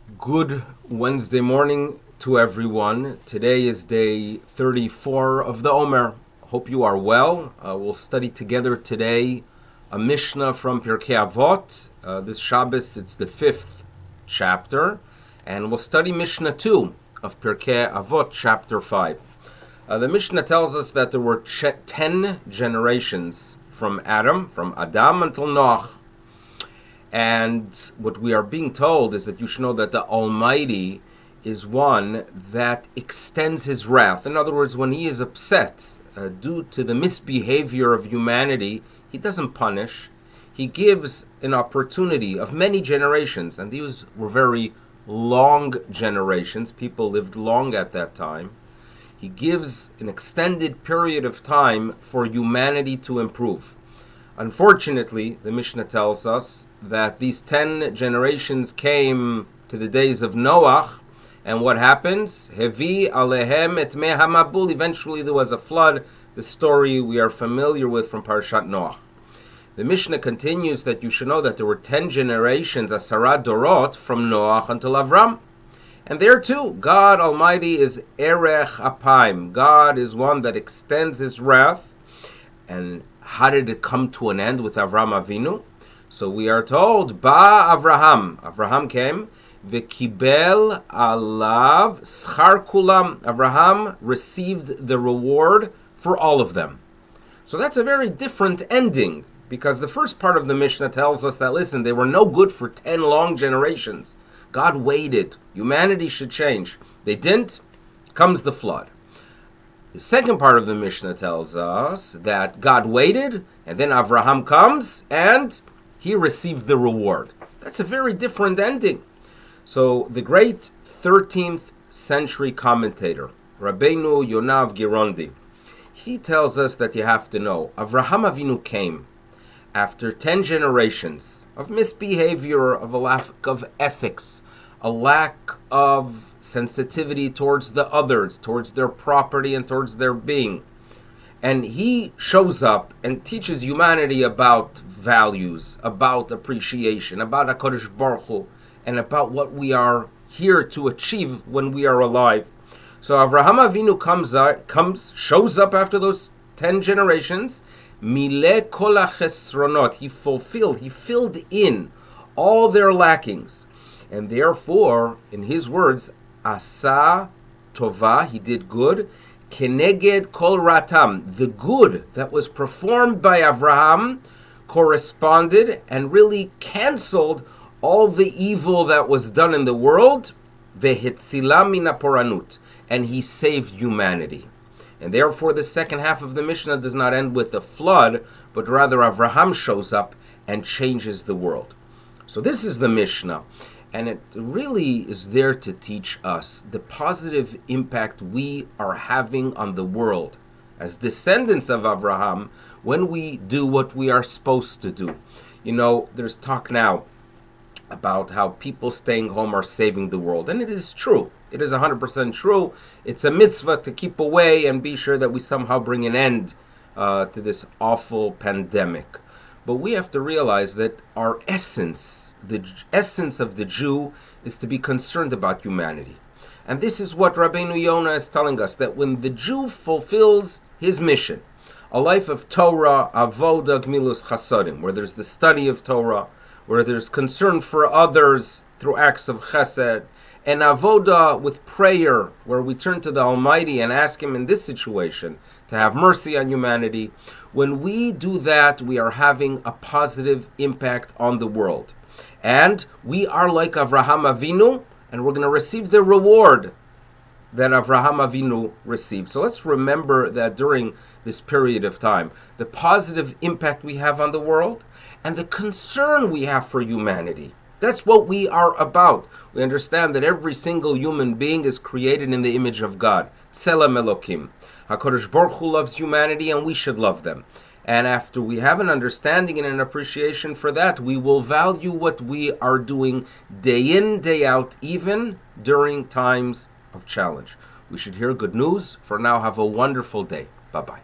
Good Wednesday morning to everyone. Today is day 34 of the Omer. Hope you are well. We'll study together today a Mishnah from Pirkei Avot. This Shabbos, it's the 5th chapter. And we'll study Mishnah 2 of Pirkei Avot, chapter 5. The Mishnah tells us that there were 10 generations from Adam until Noach. And what we are being told is that you should know that the Almighty is one that extends his wrath. In other words, when he is upset due to the misbehavior of humanity, he doesn't punish. He gives an opportunity of many generations, and these were very long generations. People lived long at that time. He gives an extended period of time for humanity to improve. Unfortunately, the Mishnah tells us that these 10 generations came to the days of Noach, and what happens? Hevi alehem et me hamabul. Eventually there was a flood, the story we are familiar with from Parashat Noach. The Mishnah continues that you should know that there were 10 generations, Asara Dorot, from Noach until Avraham. And there too, God Almighty is Erech Apayim. God is one that extends his wrath. And how did it come to an end with Avraham Avinu? So we are told, Ba Avraham. Avraham came, V'kibel alav schar kulam. Avraham received the reward for all of them. So that's a very different ending, because the first part of the Mishnah tells us that, listen, they were no good for 10 long generations. God waited. Humanity should change. They didn't. Comes the flood. The second part of the Mishnah tells us that God waited, and then Avraham comes, and he received the reward. That's a very different ending. So the great 13th century commentator, Rabbeinu Yonav Girondi, he tells us that you have to know, Avraham Avinu came after 10 generations of misbehavior, of a lack of ethics, a lack of sensitivity towards the others, towards their property and towards their being. And he shows up and teaches humanity about values, about appreciation, about HaKadosh Baruch Hu, and about what we are here to achieve when we are alive. So Avraham Avinu shows up after those 10 generations. Mileh kol hachesronot. He filled in all their lackings. And therefore, in his words, Asa Tova, he did good, Keneged Kol Ratam, the good that was performed by Avraham corresponded and really canceled all the evil that was done in the world, Vehitzila mina poranut, and he saved humanity. And therefore, the second half of the Mishnah does not end with the flood, but rather Avraham shows up and changes the world. So this is the Mishnah. And it really is there to teach us the positive impact we are having on the world as descendants of Avraham when we do what we are supposed to do. You know, there's talk now about how people staying home are saving the world. And it is true. It is 100% true. It's a mitzvah to keep away and be sure that we somehow bring an end to this awful pandemic. But we have to realize that our essence, the essence of the Jew, is to be concerned about humanity. And this is what Rabbeinu Yonah is telling us, that when the Jew fulfills his mission, a life of Torah, Avodah, Gmilus Chasadim, where there's the study of Torah, where there's concern for others through acts of chesed, and Avodah with prayer, where we turn to the Almighty and ask Him in this situation to have mercy on humanity. When we do that, we are having a positive impact on the world. And we are like Avraham Avinu, and we're going to receive the reward that Avraham Avinu received. So let's remember that during this period of time, the positive impact we have on the world and the concern we have for humanity. That's what we are about. We understand that every single human being is created in the image of God. Tselem Elokim. HaKadosh Baruch Hu loves humanity, and we should love them. And after we have an understanding and an appreciation for that, we will value what we are doing day in, day out, even during times of challenge. We should hear good news. For now, have a wonderful day. Bye-bye.